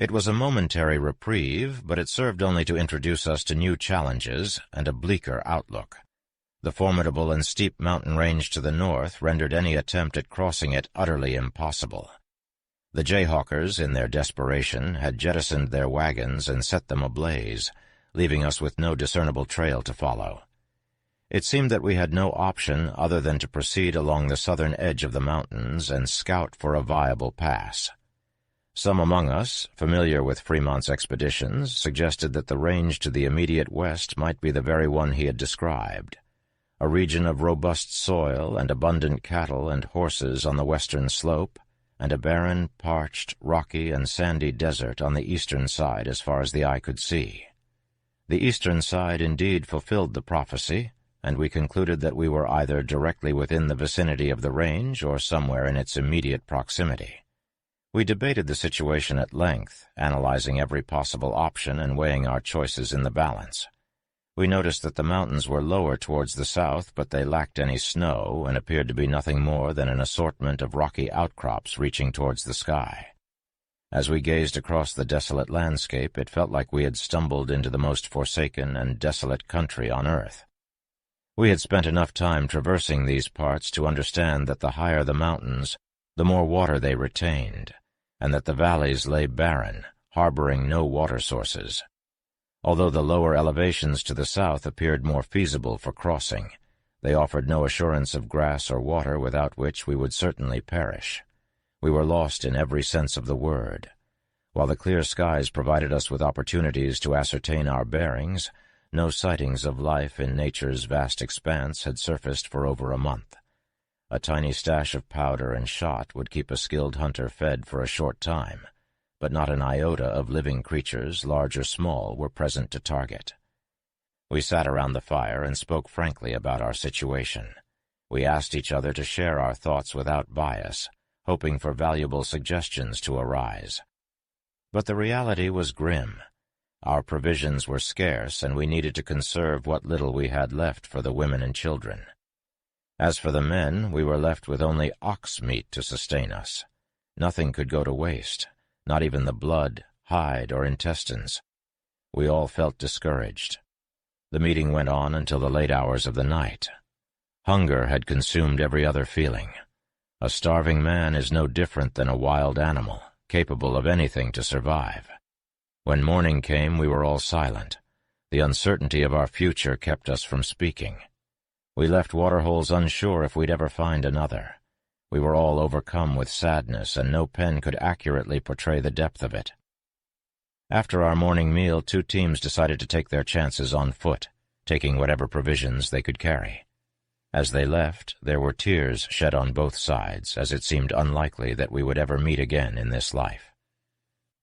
It was a momentary reprieve, but it served only to introduce us to new challenges and a bleaker outlook. The formidable and steep mountain range to the north rendered any attempt at crossing it utterly impossible. The jayhawkers, in their desperation, had jettisoned their wagons and set them ablaze, leaving us with no discernible trail to follow. It seemed that we had no option other than to proceed along the southern edge of the mountains and scout for a viable pass. Some among us, familiar with Fremont's expeditions, suggested that the range to the immediate west might be the very one he had described, a region of robust soil and abundant cattle and horses on the western slope, and a barren, parched, rocky, and sandy desert on the eastern side as far as the eye could see. The eastern side indeed fulfilled the prophecy, and we concluded that we were either directly within the vicinity of the range or somewhere in its immediate proximity. We debated the situation at length, analyzing every possible option and weighing our choices in the balance. We noticed that the mountains were lower towards the south, but they lacked any snow and appeared to be nothing more than an assortment of rocky outcrops reaching towards the sky. As we gazed across the desolate landscape, it felt like we had stumbled into the most forsaken and desolate country on earth. We had spent enough time traversing these parts to understand that the higher the mountains, the more water they retained, and that the valleys lay barren, harboring no water sources. Although the lower elevations to the south appeared more feasible for crossing, they offered no assurance of grass or water without which we would certainly perish. We were lost in every sense of the word. While the clear skies provided us with opportunities to ascertain our bearings, no sightings of life in nature's vast expanse had surfaced for over a month. A tiny stash of powder and shot would keep a skilled hunter fed for a short time, but not an iota of living creatures, large or small, were present to target. We sat around the fire and spoke frankly about our situation. We asked each other to share our thoughts without bias, hoping for valuable suggestions to arise. But the reality was grim. Our provisions were scarce, and we needed to conserve what little we had left for the women and children. As for the men, we were left with only ox meat to sustain us. Nothing could go to waste, not even the blood, hide, or intestines. We all felt discouraged. The meeting went on until the late hours of the night. Hunger had consumed every other feeling. A starving man is no different than a wild animal, capable of anything to survive. When morning came, we were all silent. The uncertainty of our future kept us from speaking. We left Waterholes unsure if we'd ever find another. We were all overcome with sadness, and no pen could accurately portray the depth of it. After our morning meal, 2 teams decided to take their chances on foot, taking whatever provisions they could carry. As they left, there were tears shed on both sides, as it seemed unlikely that we would ever meet again in this life.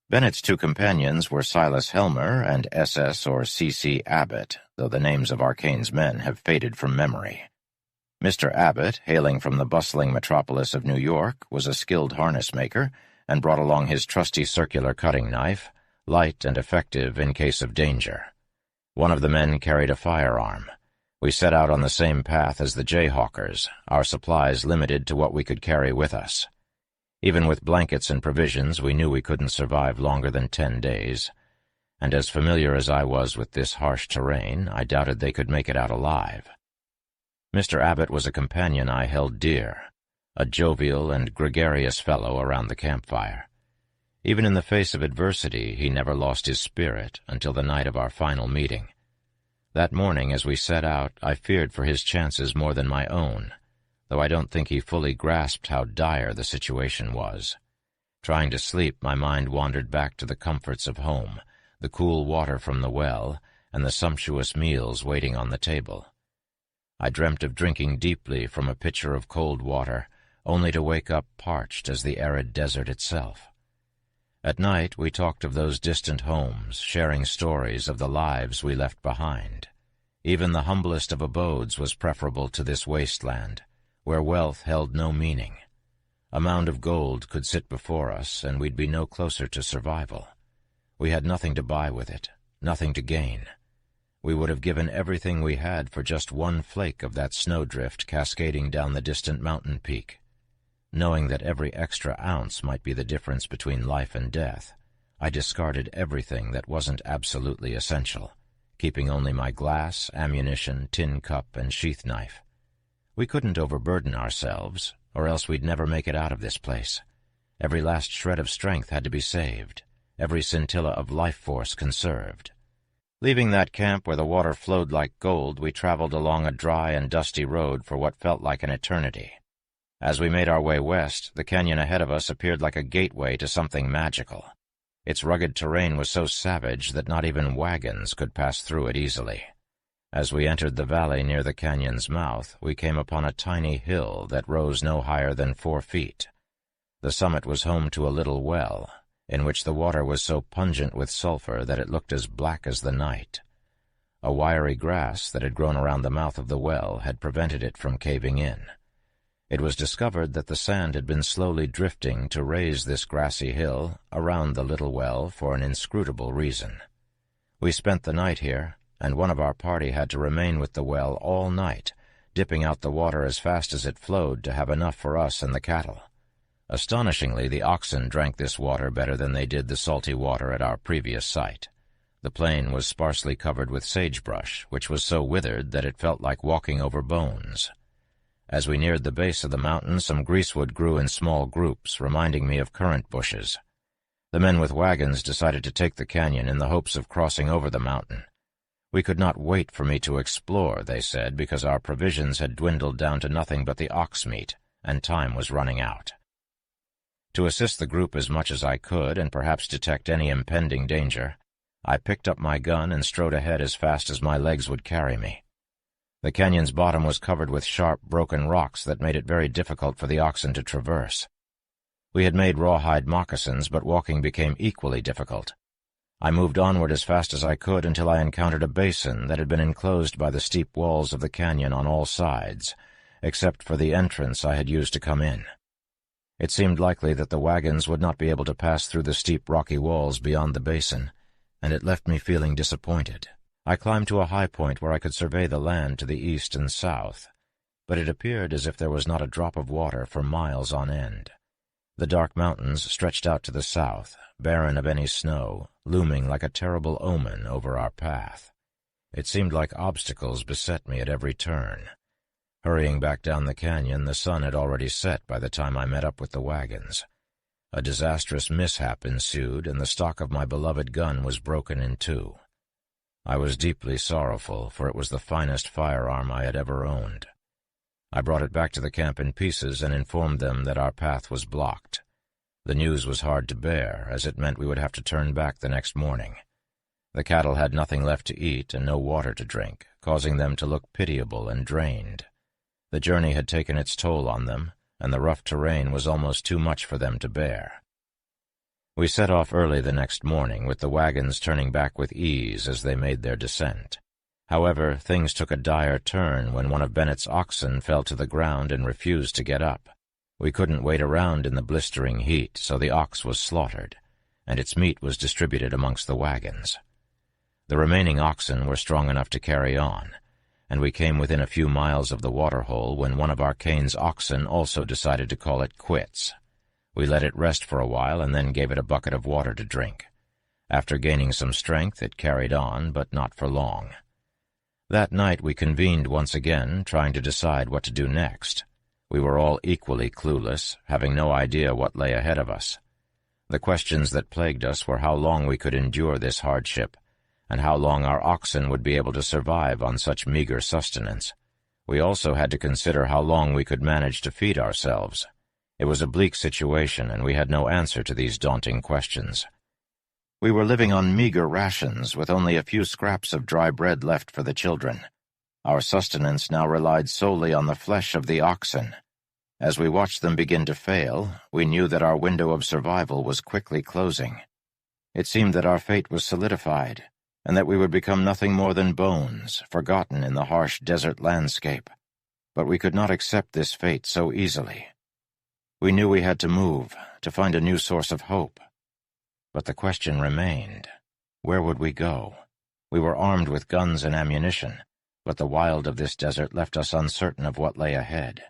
Bennett's 2 companions were Silas Helmer and SS or C.C. Abbott, though the names of Arcane's men have faded from memory. Mr. Abbott, hailing from the bustling metropolis of New York, was a skilled harness maker and brought along his trusty circular cutting knife, light and effective in case of danger. One of the men carried a firearm. We set out on the same path as the jayhawkers, our supplies limited to what we could carry with us. Even with blankets and provisions, we knew we couldn't survive longer than 10 days, and as familiar as I was with this harsh terrain, I doubted they could make it out alive. Mr. Abbott was a companion I held dear, a jovial and gregarious fellow around the campfire. Even in the face of adversity, he never lost his spirit until the night of our final meeting. That morning, as we set out, I feared for his chances more than my own, though I don't think he fully grasped how dire the situation was. Trying to sleep, my mind wandered back to the comforts of home, the cool water from the well, and the sumptuous meals waiting on the table. I dreamt of drinking deeply from a pitcher of cold water, only to wake up parched as the arid desert itself. At night we talked of those distant homes, sharing stories of the lives we left behind. Even the humblest of abodes was preferable to this wasteland, where wealth held no meaning. A mound of gold could sit before us, and we'd be no closer to survival. We had nothing to buy with it, nothing to gain. We would have given everything we had for just one flake of that snowdrift cascading down the distant mountain peak. Knowing that every extra ounce might be the difference between life and death, I discarded everything that wasn't absolutely essential, keeping only my glass, ammunition, tin cup, and sheath knife. We couldn't overburden ourselves, or else we'd never make it out of this place. Every last shred of strength had to be saved, every scintilla of life force conserved. Leaving that camp where the water flowed like gold, we traveled along a dry and dusty road for what felt like an eternity. As we made our way west, the canyon ahead of us appeared like a gateway to something magical. Its rugged terrain was so savage that not even wagons could pass through it easily. As we entered the valley near the canyon's mouth, we came upon a tiny hill that rose no higher than 4 feet. The summit was home to a little well, in which the water was so pungent with sulfur that it looked as black as the night. A wiry grass that had grown around the mouth of the well had prevented it from caving in. It was discovered that the sand had been slowly drifting to raise this grassy hill around the little well for an inscrutable reason. We spent the night here, and one of our party had to remain with the well all night, dipping out the water as fast as it flowed to have enough for us and the cattle. Astonishingly, the oxen drank this water better than they did the salty water at our previous site. The plain was sparsely covered with sagebrush, which was so withered that it felt like walking over bones. As we neared the base of the mountain, some greasewood grew in small groups, reminding me of currant bushes. The men with wagons decided to take the canyon in the hopes of crossing over the mountain. We could not wait for me to explore, they said, because our provisions had dwindled down to nothing but the ox meat, and time was running out. To assist the group as much as I could and perhaps detect any impending danger, I picked up my gun and strode ahead as fast as my legs would carry me. The canyon's bottom was covered with sharp, broken rocks that made it very difficult for the oxen to traverse. We had made rawhide moccasins, but walking became equally difficult. I moved onward as fast as I could until I encountered a basin that had been enclosed by the steep walls of the canyon on all sides, except for the entrance I had used to come in. It seemed likely that the wagons would not be able to pass through the steep rocky walls beyond the basin, and it left me feeling disappointed. I climbed to a high point where I could survey the land to the east and south, but it appeared as if there was not a drop of water for miles on end. The dark mountains stretched out to the south, barren of any snow, looming like a terrible omen over our path. It seemed like obstacles beset me at every turn. Hurrying back down the canyon, the sun had already set by the time I met up with the wagons. A disastrous mishap ensued, and the stock of my beloved gun was broken in 2. I was deeply sorrowful, for it was the finest firearm I had ever owned. I brought it back to the camp in pieces and informed them that our path was blocked. The news was hard to bear, as it meant we would have to turn back the next morning. The cattle had nothing left to eat and no water to drink, causing them to look pitiable and drained. The journey had taken its toll on them, and the rough terrain was almost too much for them to bear. We set off early the next morning, with the wagons turning back with ease as they made their descent. However, things took a dire turn when one of Bennett's oxen fell to the ground and refused to get up. We couldn't wait around in the blistering heat, so the ox was slaughtered, and its meat was distributed amongst the wagons. The remaining oxen were strong enough to carry on, and we came within a few miles of the waterhole when one of our Cain's oxen also decided to call it quits. We let it rest for a while and then gave it a bucket of water to drink. After gaining some strength, it carried on, but not for long. That night we convened once again, trying to decide what to do next. We were all equally clueless, having no idea what lay ahead of us. The questions that plagued us were how long we could endure this hardship, and how long our oxen would be able to survive on such meager sustenance. We also had to consider how long we could manage to feed ourselves. It was a bleak situation, and we had no answer to these daunting questions. We were living on meager rations, with only a few scraps of dry bread left for the children. Our sustenance now relied solely on the flesh of the oxen. As we watched them begin to fail, we knew that our window of survival was quickly closing. It seemed that our fate was solidified, and that we would become nothing more than bones, forgotten in the harsh desert landscape. But we could not accept this fate so easily. We knew we had to move, to find a new source of hope. But the question remained, where would we go? We were armed with guns and ammunition, but the wild of this desert left us uncertain of what lay ahead.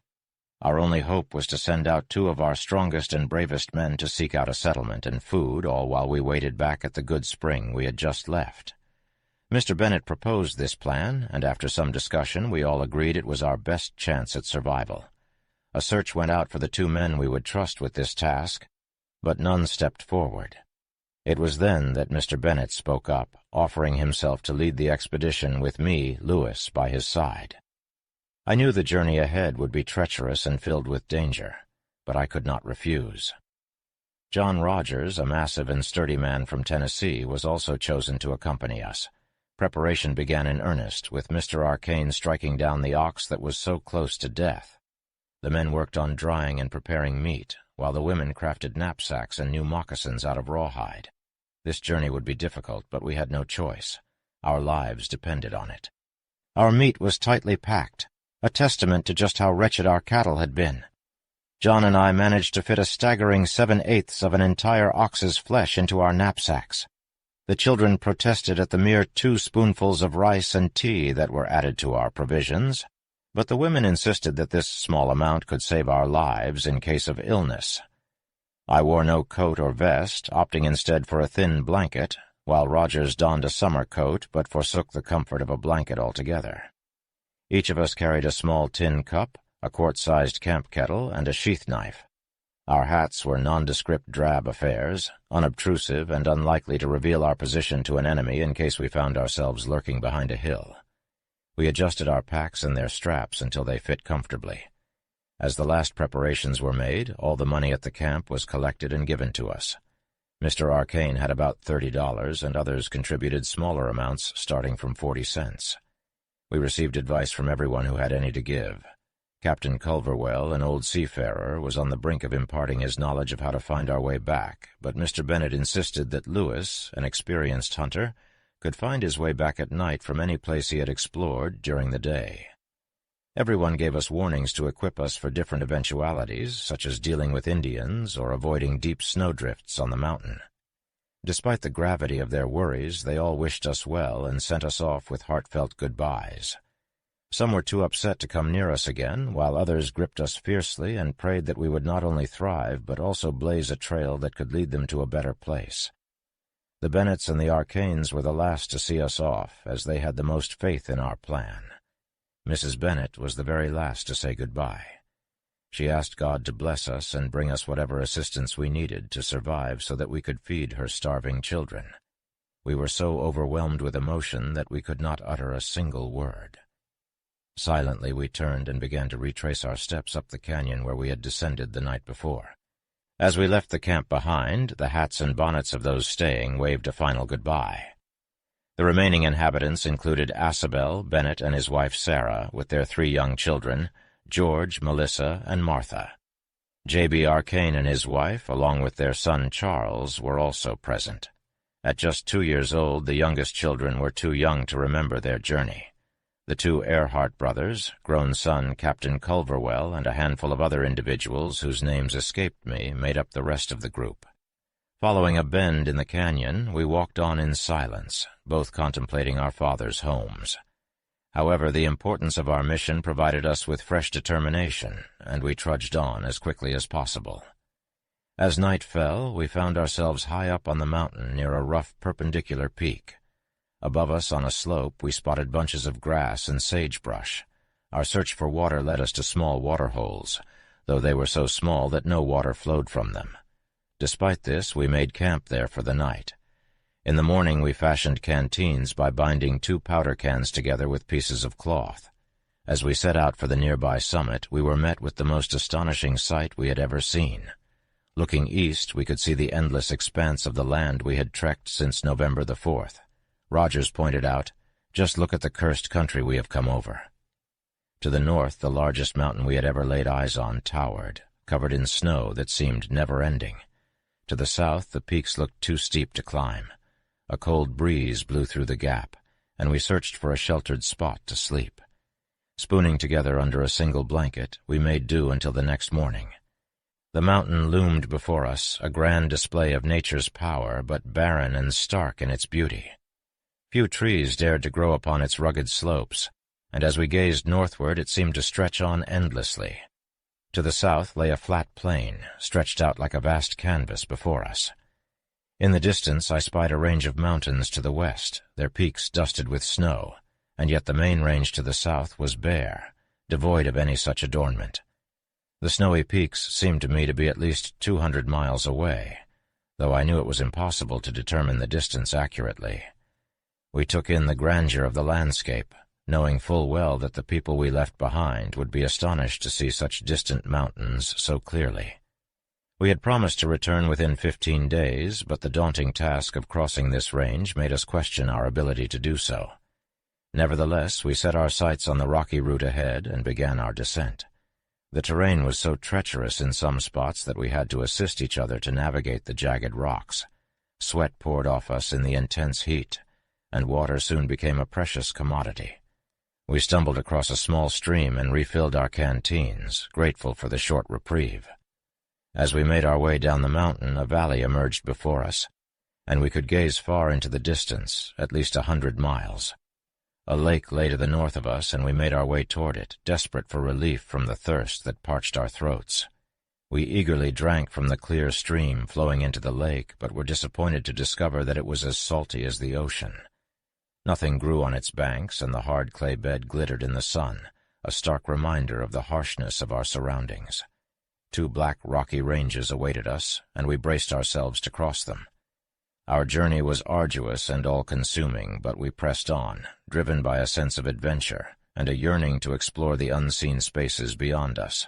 Our only hope was to send out 2 of our strongest and bravest men to seek out a settlement and food, all while we waited back at the good spring we had just left. Mr. Bennet proposed this plan, and after some discussion we all agreed it was our best chance at survival. A search went out for the 2 men we would trust with this task, but none stepped forward. It was then that Mr. Bennet spoke up, offering himself to lead the expedition with me, Lewis, by his side. I knew the journey ahead would be treacherous and filled with danger, but I could not refuse. John Rogers, a massive and sturdy man from Tennessee, was also chosen to accompany us. Preparation began in earnest, with Mr. Arcane striking down the ox that was so close to death. The men worked on drying and preparing meat, while the women crafted knapsacks and new moccasins out of rawhide. This journey would be difficult, but we had no choice. Our lives depended on it. Our meat was tightly packed, a testament to just how wretched our cattle had been. John and I managed to fit a staggering 7/8 of an entire ox's flesh into our knapsacks. The children protested at the mere 2 spoonfuls of rice and tea that were added to our provisions, but the women insisted that this small amount could save our lives in case of illness. I wore no coat or vest, opting instead for a thin blanket, while Rogers donned a summer coat but forsook the comfort of a blanket altogether. Each of us carried a small tin cup, a quart-sized camp kettle, and a sheath knife. Our hats were nondescript drab affairs, unobtrusive and unlikely to reveal our position to an enemy in case we found ourselves lurking behind a hill. We adjusted our packs and their straps until they fit comfortably. As the last preparations were made, all the money at the camp was collected and given to us. Mr. Arcane had about $30, and others contributed smaller amounts starting from 40 cents. We received advice from everyone who had any to give. Captain Culverwell, an old seafarer, was on the brink of imparting his knowledge of how to find our way back, but Mr. Bennet insisted that Lewis, an experienced hunter, could find his way back at night from any place he had explored during the day. Everyone gave us warnings to equip us for different eventualities, such as dealing with Indians or avoiding deep snowdrifts on the mountain. Despite the gravity of their worries, they all wished us well and sent us off with heartfelt goodbyes. Some were too upset to come near us again, while others gripped us fiercely and prayed that we would not only thrive but also blaze a trail that could lead them to a better place. The Bennets and the Arcanes were the last to see us off, as they had the most faith in our plan. Mrs. Bennet was the very last to say goodbye. She asked God to bless us and bring us whatever assistance we needed to survive so that we could feed her starving children. We were so overwhelmed with emotion that we could not utter a single word. Silently we turned and began to retrace our steps up the canyon where we had descended the night before. As we left the camp behind, the hats and bonnets of those staying waved a final goodbye. The remaining inhabitants included Asabel, Bennet, and his wife Sarah, with their 3 young children, George, Melissa, and Martha. J.B. Arcane and his wife, along with their son Charles, were also present. At just 2 years old, the youngest children were too young to remember their journey. The 2 Earhart brothers, grown son Captain Culverwell, and a handful of other individuals whose names escaped me made up the rest of the group. Following a bend in the canyon, we walked on in silence, both contemplating our fathers' homes. However, the importance of our mission provided us with fresh determination, and we trudged on as quickly as possible. As night fell, we found ourselves high up on the mountain near a rough perpendicular peak. Above us on a slope we spotted bunches of grass and sagebrush. Our search for water led us to small waterholes, though they were so small that no water flowed from them. Despite this, we made camp there for the night. In the morning we fashioned canteens by binding 2 powder cans together with pieces of cloth. As we set out for the nearby summit, we were met with the most astonishing sight we had ever seen. Looking east, we could see the endless expanse of the land we had trekked since November the 4th. Rogers pointed out, "Just look at the cursed country we have come over." To the north, the largest mountain we had ever laid eyes on towered, covered in snow that seemed never-ending. To the south, the peaks looked too steep to climb. A cold breeze blew through the gap, and we searched for a sheltered spot to sleep. Spooning together under a single blanket, we made do until the next morning. The mountain loomed before us, a grand display of nature's power, but barren and stark in its beauty. Few trees dared to grow upon its rugged slopes, and as we gazed northward it seemed to stretch on endlessly. To the south lay a flat plain, stretched out like a vast canvas before us. In the distance I spied a range of mountains to the west, their peaks dusted with snow, and yet the main range to the south was bare, devoid of any such adornment. The snowy peaks seemed to me to be at least 200 miles away, though I knew it was impossible to determine the distance accurately. We took in the grandeur of the landscape, knowing full well that the people we left behind would be astonished to see such distant mountains so clearly. We had promised to return within 15 days, but the daunting task of crossing this range made us question our ability to do so. Nevertheless, we set our sights on the rocky route ahead and began our descent. The terrain was so treacherous in some spots that we had to assist each other to navigate the jagged rocks. Sweat poured off us in the intense heat, and water soon became a precious commodity. We stumbled across a small stream and refilled our canteens, grateful for the short reprieve. As we made our way down the mountain, a valley emerged before us, and we could gaze far into the distance, at least 100 miles. A lake lay to the north of us, and we made our way toward it, desperate for relief from the thirst that parched our throats. We eagerly drank from the clear stream flowing into the lake, but were disappointed to discover that it was as salty as the ocean. Nothing grew on its banks, and the hard clay bed glittered in the sun, a stark reminder of the harshness of our surroundings. 2 black rocky ranges awaited us, and we braced ourselves to cross them. Our journey was arduous and all-consuming, but we pressed on, driven by a sense of adventure and a yearning to explore the unseen spaces beyond us.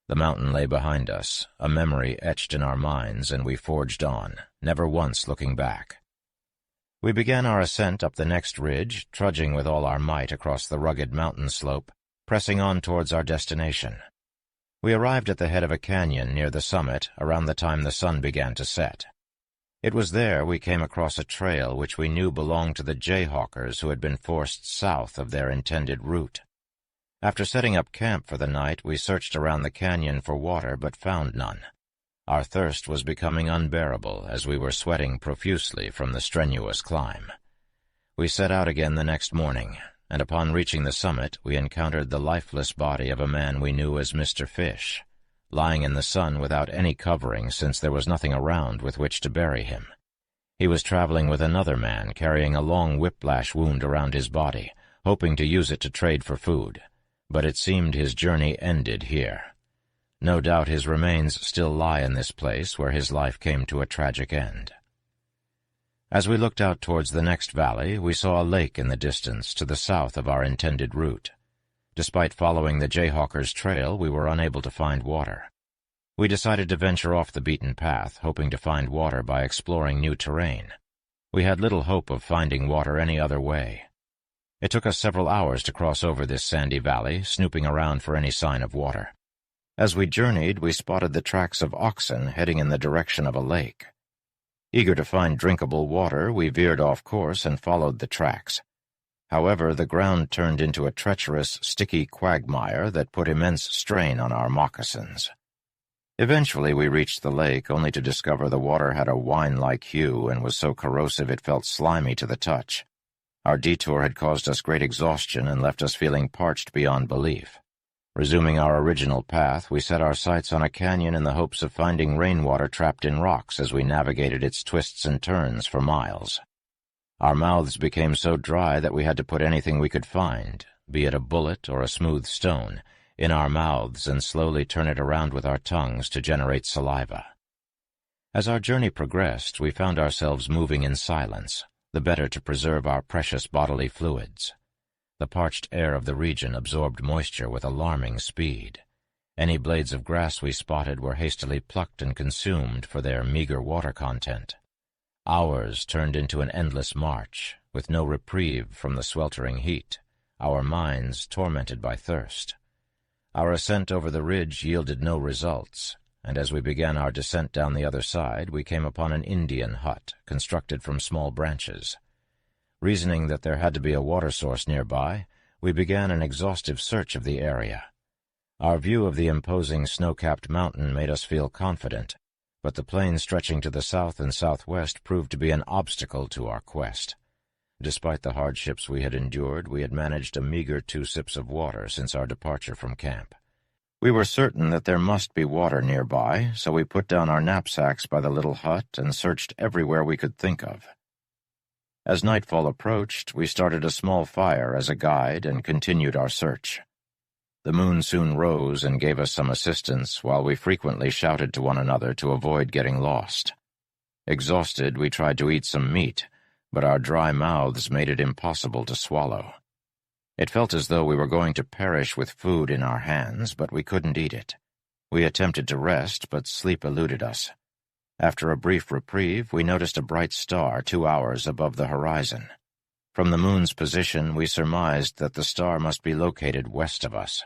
The mountain lay behind us, a memory etched in our minds, and we forged on, never once looking back. We began our ascent up the next ridge, trudging with all our might across the rugged mountain slope, pressing on towards our destination. We arrived at the head of a canyon near the summit around the time the sun began to set. It was there we came across a trail which we knew belonged to the jayhawkers who had been forced south of their intended route. After setting up camp for the night, we searched around the canyon for water but found none. Our thirst was becoming unbearable as we were sweating profusely from the strenuous climb. We set out again the next morning, and upon reaching the summit we encountered the lifeless body of a man we knew as Mr. Fish, lying in the sun without any covering since there was nothing around with which to bury him. He was traveling with another man carrying a long whiplash wound around his body, hoping to use it to trade for food, but it seemed his journey ended here. No doubt his remains still lie in this place where his life came to a tragic end. As we looked out towards the next valley, we saw a lake in the distance to the south of our intended route. Despite following the jayhawkers' trail, we were unable to find water. We decided to venture off the beaten path, hoping to find water by exploring new terrain. We had little hope of finding water any other way. It took us several hours to cross over this sandy valley, snooping around for any sign of water. As we journeyed, we spotted the tracks of oxen heading in the direction of a lake. Eager to find drinkable water, we veered off course and followed the tracks. However, the ground turned into a treacherous, sticky quagmire that put immense strain on our moccasins. Eventually we reached the lake, only to discover the water had a wine-like hue and was so corrosive it felt slimy to the touch. Our detour had caused us great exhaustion and left us feeling parched beyond belief. Resuming our original path, we set our sights on a canyon in the hopes of finding rainwater trapped in rocks as we navigated its twists and turns for miles. Our mouths became so dry that we had to put anything we could find, be it a bullet or a smooth stone, in our mouths and slowly turn it around with our tongues to generate saliva. As our journey progressed, we found ourselves moving in silence, the better to preserve our precious bodily fluids. The parched air of the region absorbed moisture with alarming speed. Any blades of grass we spotted were hastily plucked and consumed for their meager water content. Hours turned into an endless march, with no reprieve from the sweltering heat, our minds tormented by thirst. Our ascent over the ridge yielded no results, and as we began our descent down the other side, we came upon an Indian hut constructed from small branches. Reasoning that there had to be a water source nearby, we began an exhaustive search of the area. Our view of the imposing snow-capped mountain made us feel confident, but the plain stretching to the south and southwest proved to be an obstacle to our quest. Despite the hardships we had endured, we had managed a meager 2 sips of water since our departure from camp. We were certain that there must be water nearby, so we put down our knapsacks by the little hut and searched everywhere we could think of. As nightfall approached, we started a small fire as a guide and continued our search. The moon soon rose and gave us some assistance, while we frequently shouted to one another to avoid getting lost. Exhausted, we tried to eat some meat, but our dry mouths made it impossible to swallow. It felt as though we were going to perish with food in our hands, but we couldn't eat it. We attempted to rest, but sleep eluded us. After a brief reprieve, we noticed a bright star 2 hours above the horizon. From the moon's position, we surmised that the star must be located west of us.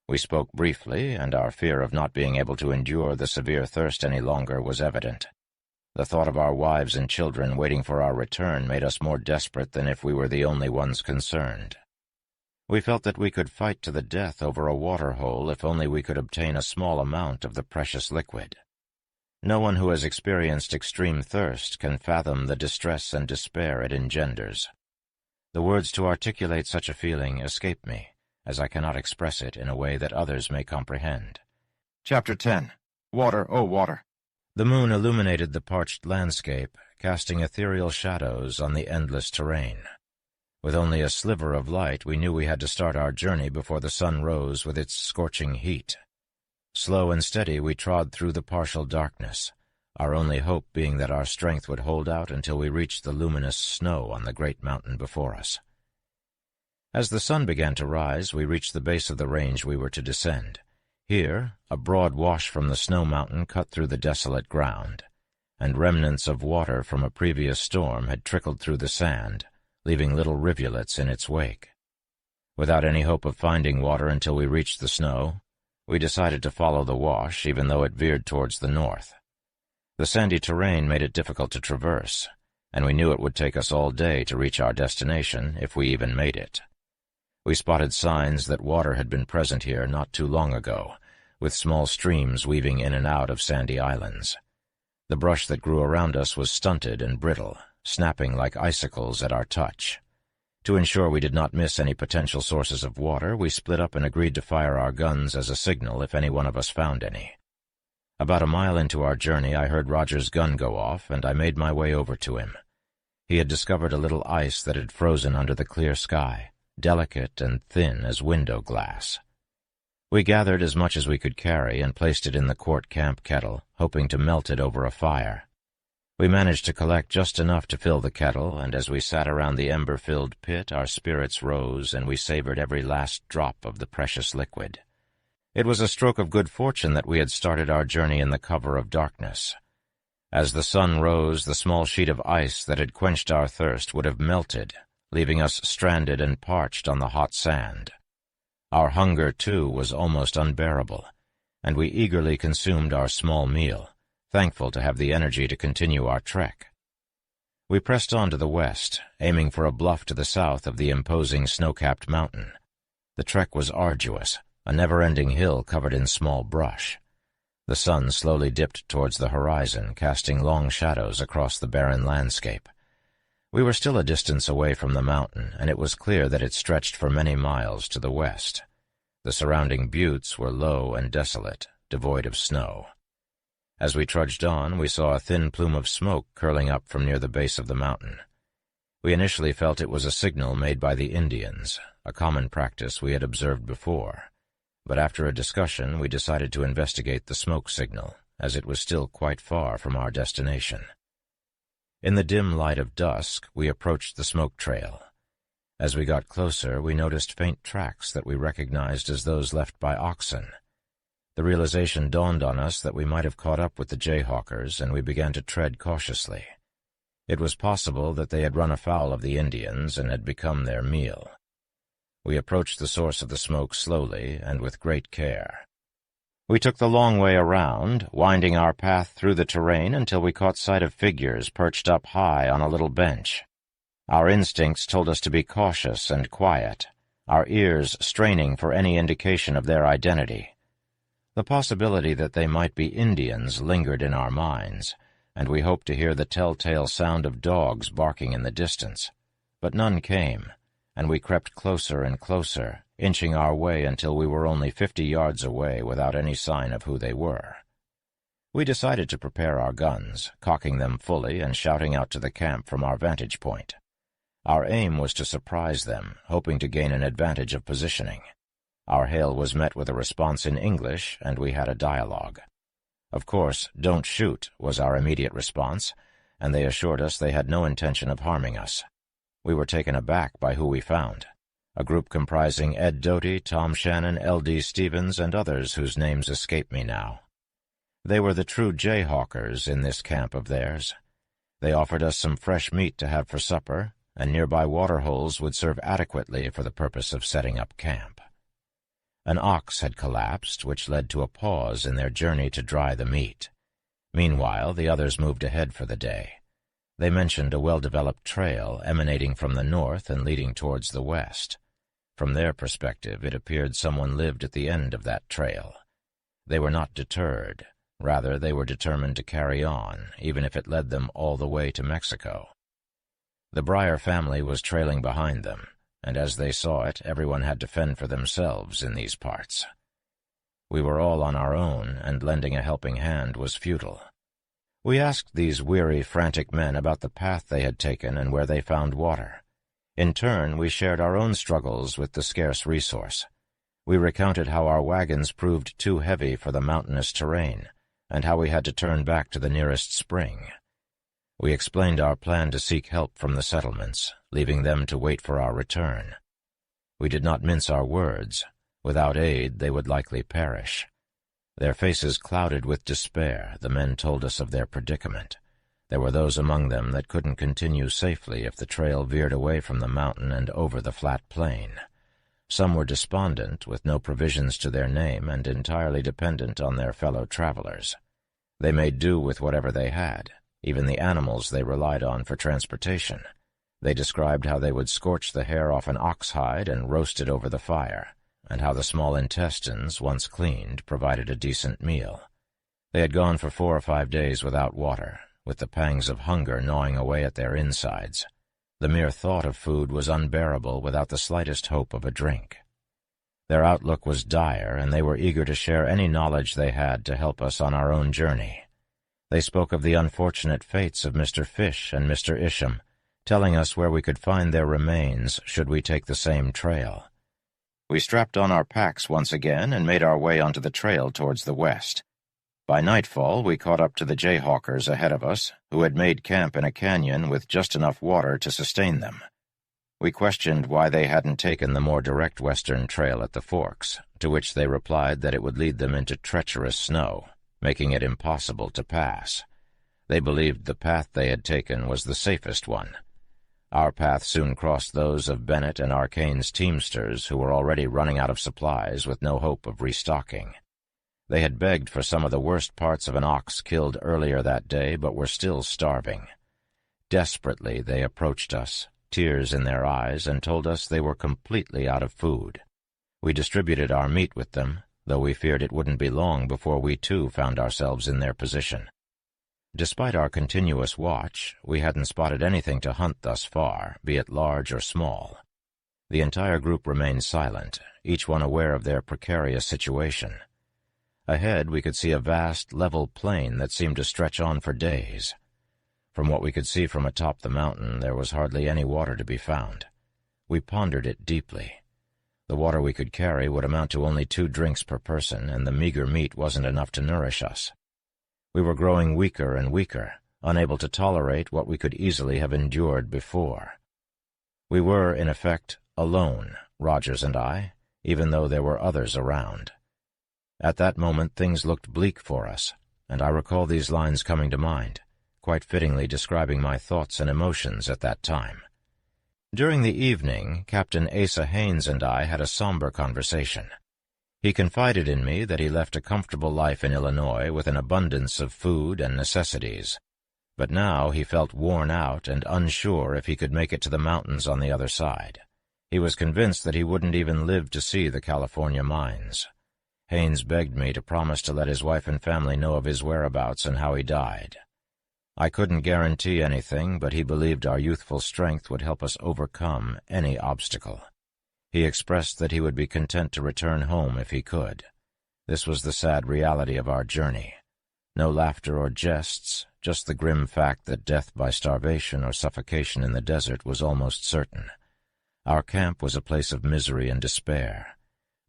We spoke briefly, and our fear of not being able to endure the severe thirst any longer was evident. The thought of our wives and children waiting for our return made us more desperate than if we were the only ones concerned. We felt that we could fight to the death over a water hole if only we could obtain a small amount of the precious liquid. No one who has experienced extreme thirst can fathom the distress and despair it engenders. The words to articulate such a feeling escape me, as I cannot express it in a way that others may comprehend. Chapter 10. Water, oh water! The moon illuminated the parched landscape, casting ethereal shadows on the endless terrain. With only a sliver of light, we knew we had to start our journey before the sun rose with its scorching heat. Slow and steady, we trod through the partial darkness, our only hope being that our strength would hold out until we reached the luminous snow on the great mountain before us. As the sun began to rise, we reached the base of the range we were to descend. Here, a broad wash from the snow mountain cut through the desolate ground, and remnants of water from a previous storm had trickled through the sand, leaving little rivulets in its wake. Without any hope of finding water until we reached the snow, we decided to follow the wash, even though it veered towards the north. The sandy terrain made it difficult to traverse, and we knew it would take us all day to reach our destination, if we even made it. We spotted signs that water had been present here not too long ago, with small streams weaving in and out of sandy islands. The brush that grew around us was stunted and brittle, snapping like icicles at our touch. To ensure we did not miss any potential sources of water, we split up and agreed to fire our guns as a signal if any one of us found any. About a mile into our journey, I heard Roger's gun go off, and I made my way over to him. He had discovered a little ice that had frozen under the clear sky, delicate and thin as window glass. We gathered as much as we could carry and placed it in the quart camp kettle, hoping to melt it over a fire. We managed to collect just enough to fill the kettle, and as we sat around the ember-filled pit, our spirits rose and we savored every last drop of the precious liquid. It was a stroke of good fortune that we had started our journey in the cover of darkness. As the sun rose, the small sheet of ice that had quenched our thirst would have melted, leaving us stranded and parched on the hot sand. Our hunger, too, was almost unbearable, and we eagerly consumed our small meal, thankful to have the energy to continue our trek. We pressed on to the west, aiming for a bluff to the south of the imposing snow-capped mountain. The trek was arduous, a never-ending hill covered in small brush. The sun slowly dipped towards the horizon, casting long shadows across the barren landscape. We were still a distance away from the mountain, and it was clear that it stretched for many miles to the west. The surrounding buttes were low and desolate, devoid of snow. As we trudged on, we saw a thin plume of smoke curling up from near the base of the mountain. We initially felt it was a signal made by the Indians, a common practice we had observed before. But after a discussion, we decided to investigate the smoke signal, as it was still quite far from our destination. In the dim light of dusk, we approached the smoke trail. As we got closer, we noticed faint tracks that we recognized as those left by oxen. The realization dawned on us that we might have caught up with the jayhawkers, and we began to tread cautiously. It was possible that they had run afoul of the Indians and had become their meal. We approached the source of the smoke slowly and with great care. We took the long way around, winding our path through the terrain until we caught sight of figures perched up high on a little bench. Our instincts told us to be cautious and quiet, our ears straining for any indication of their identity. The possibility that they might be Indians lingered in our minds, and we hoped to hear the telltale sound of dogs barking in the distance. But none came, and we crept closer and closer, inching our way until we were only 50 yards away without any sign of who they were. We decided to prepare our guns, cocking them fully and shouting out to the camp from our vantage point. Our aim was to surprise them, hoping to gain an advantage of positioning. Our hail was met with a response in English, and we had a dialogue. Of course, "Don't shoot," was our immediate response, and they assured us they had no intention of harming us. We were taken aback by who we found, a group comprising Ed Doty, Tom Shannon, L.D. Stevens, and others whose names escape me now. They were the true jayhawkers in this camp of theirs. They offered us some fresh meat to have for supper, and nearby waterholes would serve adequately for the purpose of setting up camp. An ox had collapsed, which led to a pause in their journey to dry the meat. Meanwhile, the others moved ahead for the day. They mentioned a well-developed trail emanating from the north and leading towards the west. From their perspective, it appeared someone lived at the end of that trail. They were not deterred. Rather, they were determined to carry on, even if it led them all the way to Mexico. The Breyer family was trailing behind them, and as they saw it, everyone had to fend for themselves in these parts. We were all on our own, and lending a helping hand was futile. We asked these weary, frantic men about the path they had taken and where they found water. In turn, we shared our own struggles with the scarce resource. We recounted how our wagons proved too heavy for the mountainous terrain, and how we had to turn back to the nearest spring. We explained our plan to seek help from the settlements, leaving them to wait for our return. We did not mince our words. Without aid, they would likely perish. Their faces clouded with despair, the men told us of their predicament. There were those among them that couldn't continue safely if the trail veered away from the mountain and over the flat plain. Some were despondent, with no provisions to their name and entirely dependent on their fellow travelers. They made do with whatever they had, even the animals they relied on for transportation. They described how they would scorch the hair off an ox hide and roast it over the fire, and how the small intestines, once cleaned, provided a decent meal. They had gone for 4 or 5 days without water, with the pangs of hunger gnawing away at their insides. The mere thought of food was unbearable without the slightest hope of a drink. Their outlook was dire, and they were eager to share any knowledge they had to help us on our own journey. They spoke of the unfortunate fates of Mr. Fish and Mr. Isham, telling us where we could find their remains should we take the same trail. We strapped on our packs once again and made our way onto the trail towards the west. By nightfall, we caught up to the jayhawkers ahead of us, who had made camp in a canyon with just enough water to sustain them. We questioned why they hadn't taken the more direct western trail at the forks, to which they replied that it would lead them into treacherous snow, making it impossible to pass. They believed the path they had taken was the safest one. Our path soon crossed those of Bennett and Arcane's teamsters, who were already running out of supplies with no hope of restocking. They had begged for some of the worst parts of an ox killed earlier that day, but were still starving. Desperately they approached us, tears in their eyes, and told us they were completely out of food. We distributed our meat with them, though we feared it wouldn't be long before we too found ourselves in their position. Despite our continuous watch, we hadn't spotted anything to hunt thus far, be it large or small. The entire group remained silent, each one aware of their precarious situation. Ahead, we could see a vast, level plain that seemed to stretch on for days. From what we could see from atop the mountain, there was hardly any water to be found. We pondered it deeply. The water we could carry would amount to only 2 drinks per person, and the meager meat wasn't enough to nourish us. We were growing weaker and weaker, unable to tolerate what we could easily have endured before. We were, in effect, alone, Rogers and I, even though there were others around. At that moment things looked bleak for us, and I recall these lines coming to mind, quite fittingly describing my thoughts and emotions at that time. During the evening, Captain Asa Haynes and I had a somber conversation. He confided in me that he left a comfortable life in Illinois with an abundance of food and necessities, but now he felt worn out and unsure if he could make it to the mountains on the other side. He was convinced that he wouldn't even live to see the California mines. Haynes begged me to promise to let his wife and family know of his whereabouts and how he died. I couldn't guarantee anything, but he believed our youthful strength would help us overcome any obstacle. He expressed that he would be content to return home if he could. This was the sad reality of our journey. No laughter or jests, just the grim fact that death by starvation or suffocation in the desert was almost certain. Our camp was a place of misery and despair.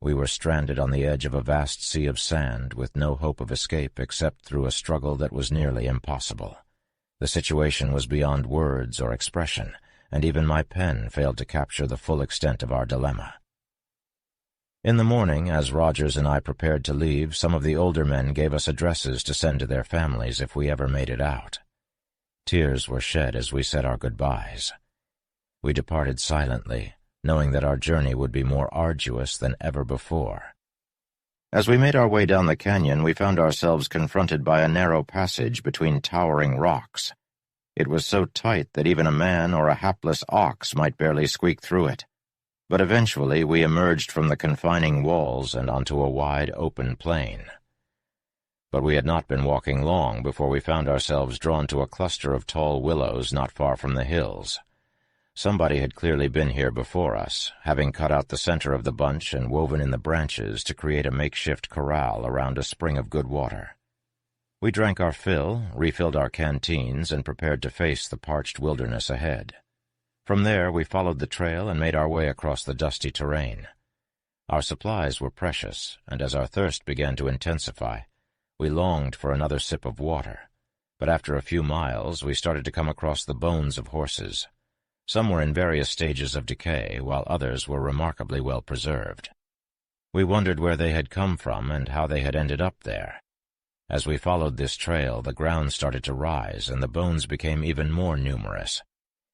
We were stranded on the edge of a vast sea of sand with no hope of escape except through a struggle that was nearly impossible. The situation was beyond words or expression, and even my pen failed to capture the full extent of our dilemma. In the morning, as Rogers and I prepared to leave, some of the older men gave us addresses to send to their families if we ever made it out. Tears were shed as we said our goodbyes. We departed silently, knowing that our journey would be more arduous than ever before. As we made our way down the canyon, we found ourselves confronted by a narrow passage between towering rocks. It was so tight that even a man or a hapless ox might barely squeak through it. But eventually we emerged from the confining walls and onto a wide open plain. But we had not been walking long before we found ourselves drawn to a cluster of tall willows not far from the hills. Somebody had clearly been here before us, having cut out the center of the bunch and woven in the branches to create a makeshift corral around a spring of good water. We drank our fill, refilled our canteens, and prepared to face the parched wilderness ahead. From there, we followed the trail and made our way across the dusty terrain. Our supplies were precious, and as our thirst began to intensify, we longed for another sip of water. But after a few miles, we started to come across the bones of horses. Some were in various stages of decay, while others were remarkably well preserved. We wondered where they had come from and how they had ended up there. As we followed this trail, the ground started to rise, and the bones became even more numerous.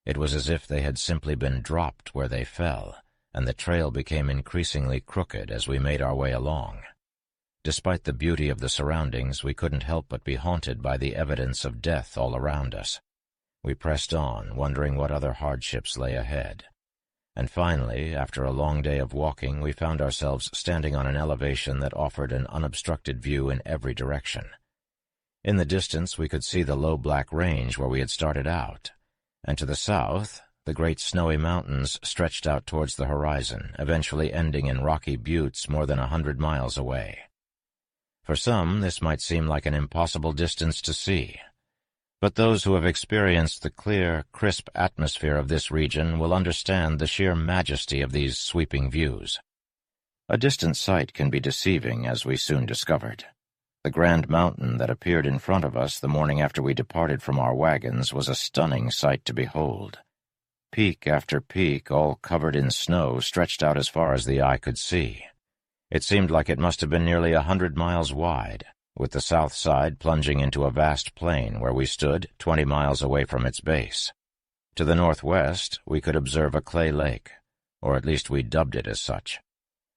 It was as if they had simply been dropped where they fell, and the trail became increasingly crooked as we made our way along. Despite the beauty of the surroundings, we couldn't help but be haunted by the evidence of death all around us. We pressed on, wondering what other hardships lay ahead. And finally, after a long day of walking, we found ourselves standing on an elevation that offered an unobstructed view in every direction. In the distance, we could see the low black range where we had started out, and to the south, the great snowy mountains stretched out towards the horizon, eventually ending in rocky buttes more than 100 miles away. For some, this might seem like an impossible distance to see. But those who have experienced the clear, crisp atmosphere of this region will understand the sheer majesty of these sweeping views. A distant sight can be deceiving, as we soon discovered. The grand mountain that appeared in front of us the morning after we departed from our wagons was a stunning sight to behold. Peak after peak, all covered in snow, stretched out as far as the eye could see. It seemed like it must have been nearly 100 miles wide, with the south side plunging into a vast plain where we stood 20 miles away from its base. To the northwest, we could observe a clay lake, or at least we dubbed it as such.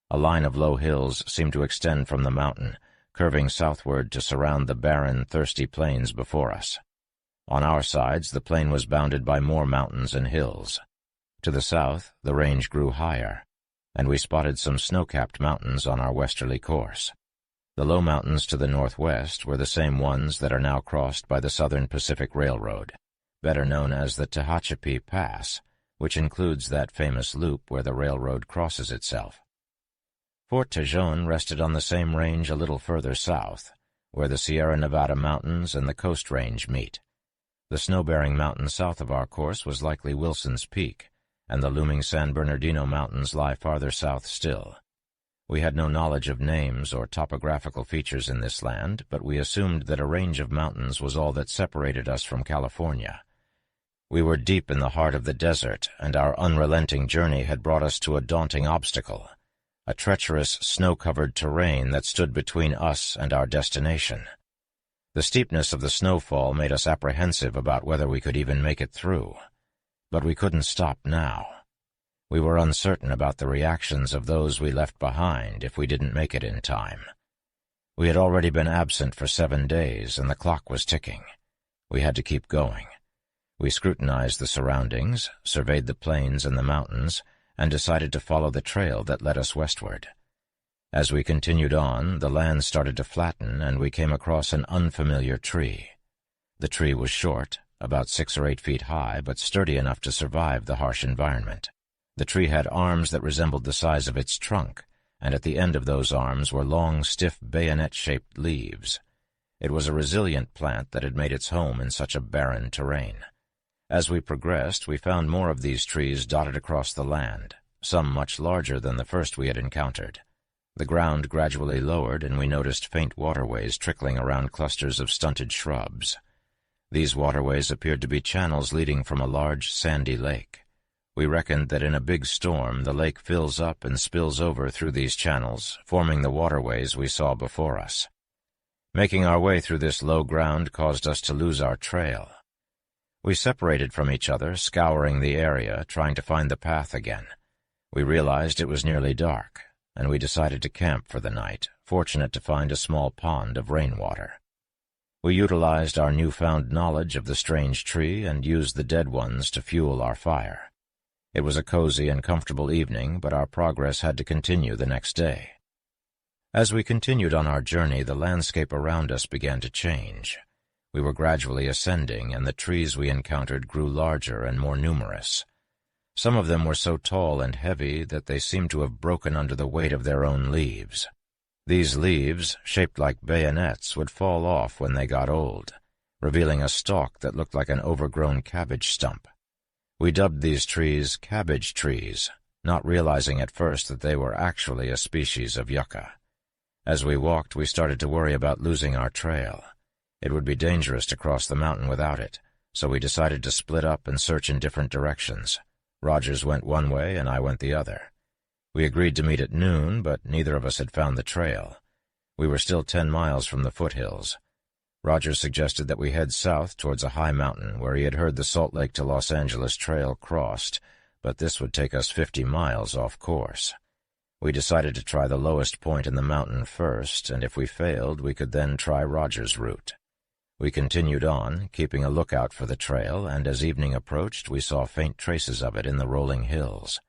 A line of low hills seemed to extend from the mountain, curving southward to surround the barren, thirsty plains before us. On our sides, the plain was bounded by more mountains and hills. To the south, the range grew higher, and we spotted some snow-capped mountains on our westerly course. The low mountains to the northwest were the same ones that are now crossed by the Southern Pacific Railroad, better known as the Tehachapi Pass, which includes that famous loop where the railroad crosses itself. Fort Tejon rested on the same range a little further south, where the Sierra Nevada Mountains and the Coast Range meet. The snow-bearing mountain south of our course was likely Wilson's Peak, and the looming San Bernardino Mountains lie farther south still. We had no knowledge of names or topographical features in this land, but we assumed that a range of mountains was all that separated us from California. We were deep in the heart of the desert, and our unrelenting journey had brought us to a daunting obstacle, a treacherous, snow-covered terrain that stood between us and our destination. The steepness of the snowfall made us apprehensive about whether we could even make it through. But we couldn't stop now. We were uncertain about the reactions of those we left behind if we didn't make it in time. We had already been absent for 7 days, and the clock was ticking. We had to keep going. We scrutinized the surroundings, surveyed the plains and the mountains, and decided to follow the trail that led us westward. As we continued on, the land started to flatten, and we came across an unfamiliar tree. The tree was short, about 6 or 8 feet high, but sturdy enough to survive the harsh environment. The tree had arms that resembled the size of its trunk, and at the end of those arms were long, stiff, bayonet-shaped leaves. It was a resilient plant that had made its home in such a barren terrain. As we progressed, we found more of these trees dotted across the land, some much larger than the first we had encountered. The ground gradually lowered, and we noticed faint waterways trickling around clusters of stunted shrubs. These waterways appeared to be channels leading from a large sandy lake. We reckoned that in a big storm the lake fills up and spills over through these channels, forming the waterways we saw before us. Making our way through this low ground caused us to lose our trail. We separated from each other, scouring the area, trying to find the path again. We realized it was nearly dark, and we decided to camp for the night, fortunate to find a small pond of rainwater. We utilized our newfound knowledge of the strange tree and used the dead ones to fuel our fire. It was a cozy and comfortable evening, but our progress had to continue the next day. As we continued on our journey, the landscape around us began to change. We were gradually ascending, and the trees we encountered grew larger and more numerous. Some of them were so tall and heavy that they seemed to have broken under the weight of their own leaves. These leaves, shaped like bayonets, would fall off when they got old, revealing a stalk that looked like an overgrown cabbage stump. We dubbed these trees cabbage trees, not realizing at first that they were actually a species of yucca. As we walked, we started to worry about losing our trail. It would be dangerous to cross the mountain without it, so we decided to split up and search in different directions. Rogers went one way and I went the other. We agreed to meet at noon, but neither of us had found the trail. We were still 10 miles from the foothills. Rogers suggested that we head south towards a high mountain where he had heard the Salt Lake to Los Angeles trail crossed, but this would take us 50 miles off course. We decided to try the lowest point in the mountain first, and if we failed, we could then try Rogers' route. We continued on, keeping a lookout for the trail, and as evening approached, we saw faint traces of it in the rolling hills.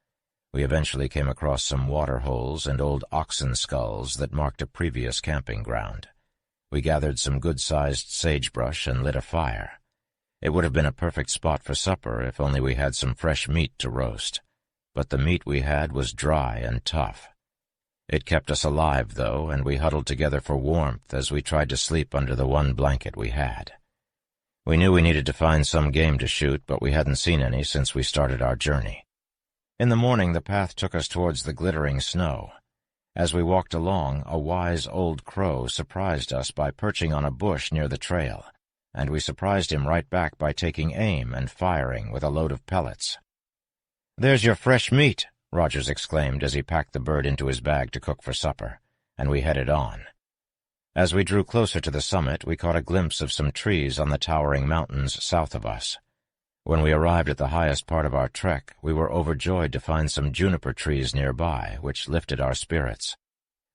We eventually came across some water holes and old oxen skulls that marked a previous camping ground. We gathered some good-sized sagebrush and lit a fire. It would have been a perfect spot for supper if only we had some fresh meat to roast. But the meat we had was dry and tough. It kept us alive, though, and we huddled together for warmth as we tried to sleep under the one blanket we had. We knew we needed to find some game to shoot, but we hadn't seen any since we started our journey. In the morning, the path took us towards the glittering snow. As we walked along, a wise old crow surprised us by perching on a bush near the trail, and we surprised him right back by taking aim and firing with a load of pellets. "There's your fresh meat," Rogers exclaimed as he packed the bird into his bag to cook for supper, and we headed on. As we drew closer to the summit, we caught a glimpse of some trees on the towering mountains south of us. When we arrived at the highest part of our trek, we were overjoyed to find some juniper trees nearby, which lifted our spirits.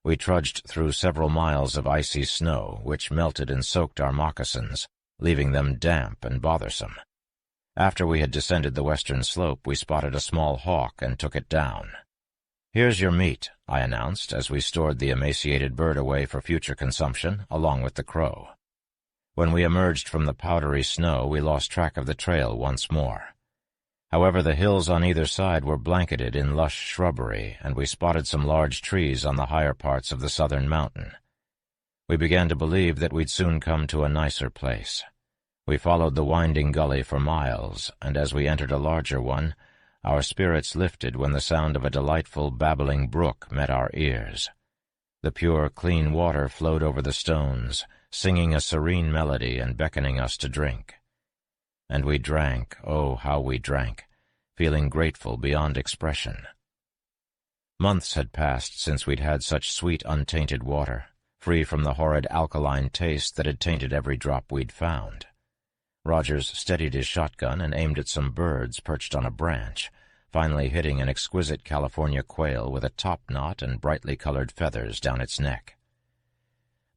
We trudged through several miles of icy snow, which melted and soaked our moccasins, leaving them damp and bothersome. After we had descended the western slope, we spotted a small hawk and took it down. "Here's your meat," I announced as we stored the emaciated bird away for future consumption, along with the crow. When we emerged from the powdery snow, we lost track of the trail once more. However, the hills on either side were blanketed in lush shrubbery, and we spotted some large trees on the higher parts of the southern mountain. We began to believe that we'd soon come to a nicer place. We followed the winding gully for miles, and as we entered a larger one, our spirits lifted when the sound of a delightful, babbling brook met our ears. The pure, clean water flowed over the stones, singing a serene melody and beckoning us to drink. And we drank, oh, how we drank, feeling grateful beyond expression. Months had passed since we'd had such sweet, untainted water, free from the horrid alkaline taste that had tainted every drop we'd found. Rogers steadied his shotgun and aimed at some birds perched on a branch, finally hitting an exquisite California quail with a topknot and brightly colored feathers down its neck.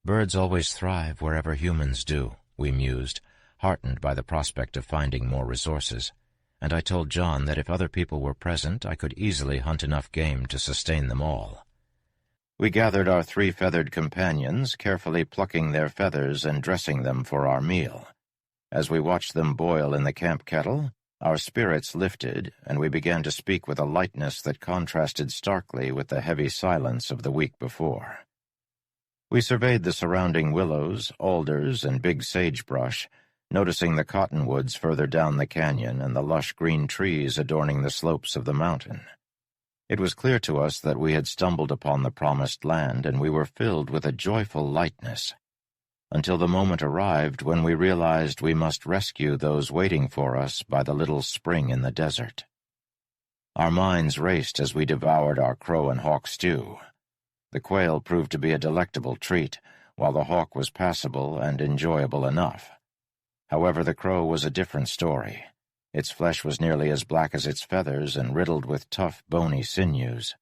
"Birds always thrive wherever humans do," we mused, heartened by the prospect of finding more resources, and I told John that if other people were present, I could easily hunt enough game to sustain them all. We gathered our 3 feathered companions, carefully plucking their feathers and dressing them for our meal. As we watched them boil in the camp kettle, our spirits lifted, and we began to speak with a lightness that contrasted starkly with the heavy silence of the week before. We surveyed the surrounding willows, alders, and big sagebrush, noticing the cottonwoods further down the canyon and the lush green trees adorning the slopes of the mountain. It was clear to us that we had stumbled upon the promised land, and we were filled with a joyful lightness, until the moment arrived when we realized we must rescue those waiting for us by the little spring in the desert. Our minds raced as we devoured our crow and hawk stew. The quail proved to be a delectable treat, while the hawk was passable and enjoyable enough. However, the crow was a different story. Its flesh was nearly as black as its feathers and riddled with tough, bony sinews.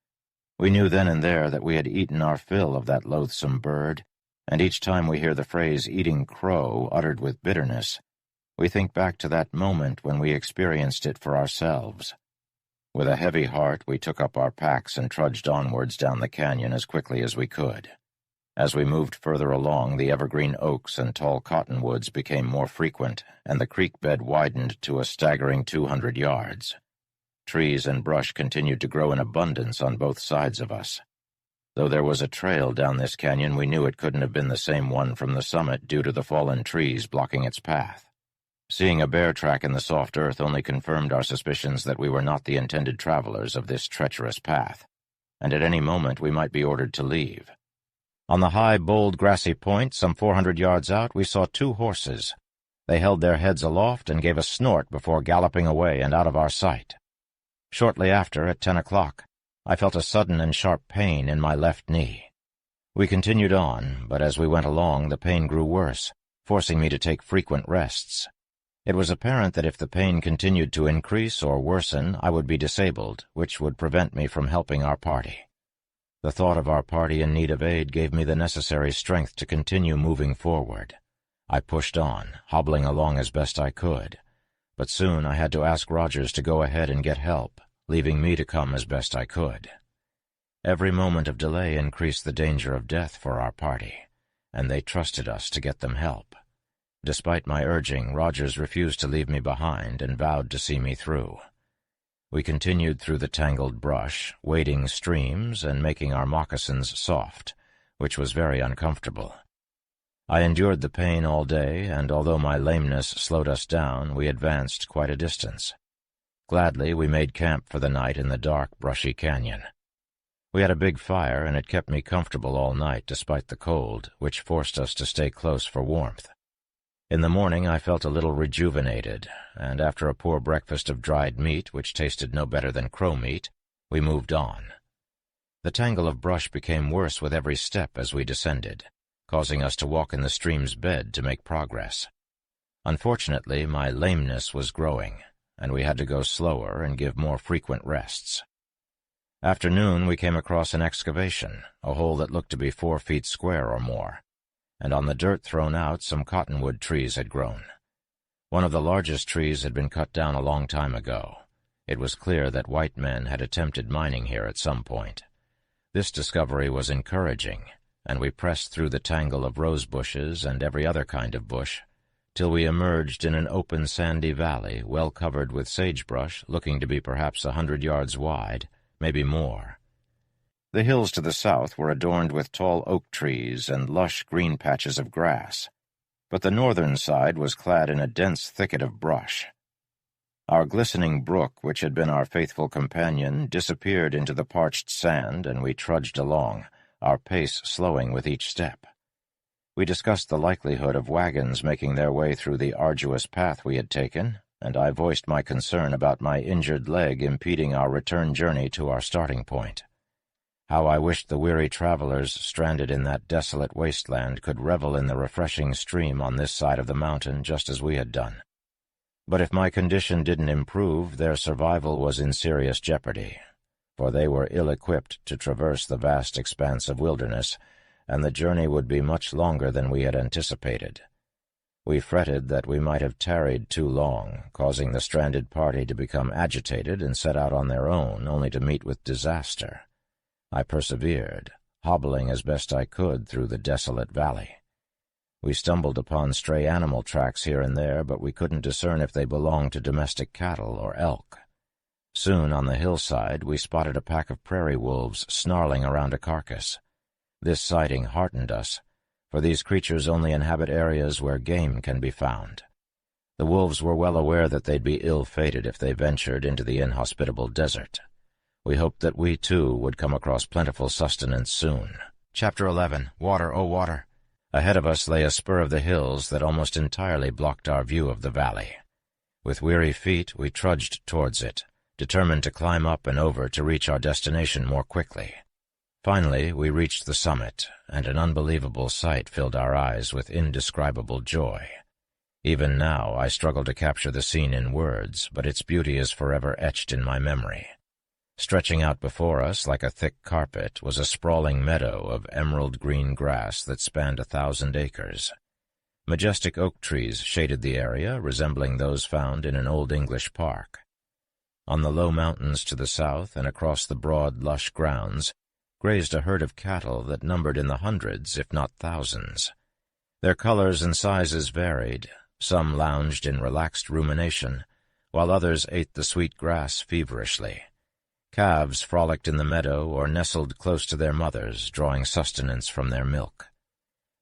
We knew then and there that we had eaten our fill of that loathsome bird, and each time we hear the phrase "eating crow" uttered with bitterness, we think back to that moment when we experienced it for ourselves. With a heavy heart, we took up our packs and trudged onwards down the canyon as quickly as we could. As we moved further along, the evergreen oaks and tall cottonwoods became more frequent, and the creek bed widened to a staggering 200 yards. Trees and brush continued to grow in abundance on both sides of us. Though there was a trail down this canyon, we knew it couldn't have been the same one from the summit due to the fallen trees blocking its path. Seeing a bear track in the soft earth only confirmed our suspicions that we were not the intended travelers of this treacherous path, and at any moment we might be ordered to leave. On the high, bold, grassy point, some 400 yards out, we saw 2 horses. They held their heads aloft and gave a snort before galloping away and out of our sight. Shortly after, at 10 o'clock, I felt a sudden and sharp pain in my left knee. We continued on, but as we went along, the pain grew worse, forcing me to take frequent rests. It was apparent that if the pain continued to increase or worsen, I would be disabled, which would prevent me from helping our party. The thought of our party in need of aid gave me the necessary strength to continue moving forward. I pushed on, hobbling along as best I could, but soon I had to ask Rogers to go ahead and get help, leaving me to come as best I could. Every moment of delay increased the danger of death for our party, and they trusted us to get them help. Despite my urging, Rogers refused to leave me behind and vowed to see me through. We continued through the tangled brush, wading streams and making our moccasins soft, which was very uncomfortable. I endured the pain all day, and although my lameness slowed us down, we advanced quite a distance. Gladly, we made camp for the night in the dark, brushy canyon. We had a big fire, and it kept me comfortable all night despite the cold, which forced us to stay close for warmth. In the morning I felt a little rejuvenated, and after a poor breakfast of dried meat, which tasted no better than crow meat, we moved on. The tangle of brush became worse with every step as we descended, causing us to walk in the stream's bed to make progress. Unfortunately, my lameness was growing, and we had to go slower and give more frequent rests. After noon, we came across an excavation, a hole that looked to be 4 feet square or more, and on the dirt thrown out some cottonwood trees had grown. One of the largest trees had been cut down a long time ago. It was clear that white men had attempted mining here at some point. This discovery was encouraging, and we pressed through the tangle of rose bushes and every other kind of bush, till we emerged in an open sandy valley well covered with sagebrush, looking to be perhaps 100 yards wide, maybe more. The hills to the south were adorned with tall oak trees and lush green patches of grass, but the northern side was clad in a dense thicket of brush. Our glistening brook, which had been our faithful companion, disappeared into the parched sand, and we trudged along, our pace slowing with each step. We discussed the likelihood of wagons making their way through the arduous path we had taken, and I voiced my concern about my injured leg impeding our return journey to our starting point. How I wished the weary travelers stranded in that desolate wasteland could revel in the refreshing stream on this side of the mountain just as we had done. But if my condition didn't improve, their survival was in serious jeopardy, for they were ill-equipped to traverse the vast expanse of wilderness, and the journey would be much longer than we had anticipated. We fretted that we might have tarried too long, causing the stranded party to become agitated and set out on their own, only to meet with disaster. I persevered, hobbling as best I could through the desolate valley. We stumbled upon stray animal tracks here and there, but we couldn't discern if they belonged to domestic cattle or elk. Soon, on the hillside, we spotted a pack of prairie wolves snarling around a carcass. This sighting heartened us, for these creatures only inhabit areas where game can be found. The wolves were well aware that they'd be ill-fated if they ventured into the inhospitable desert. We hoped that we, too, would come across plentiful sustenance soon. Chapter 11. Water, oh water! Ahead of us lay a spur of the hills that almost entirely blocked our view of the valley. With weary feet, we trudged towards it, determined to climb up and over to reach our destination more quickly. Finally, we reached the summit, and an unbelievable sight filled our eyes with indescribable joy. Even now, I struggle to capture the scene in words, but its beauty is forever etched in my memory. Stretching out before us like a thick carpet was a sprawling meadow of emerald-green grass that spanned 1,000 acres. Majestic oak trees shaded the area, resembling those found in an old English park. On the low mountains to the south and across the broad, lush grounds grazed a herd of cattle that numbered in the hundreds, if not thousands. Their colors and sizes varied. Some lounged in relaxed rumination, while others ate the sweet grass feverishly. Calves frolicked in the meadow or nestled close to their mothers, drawing sustenance from their milk.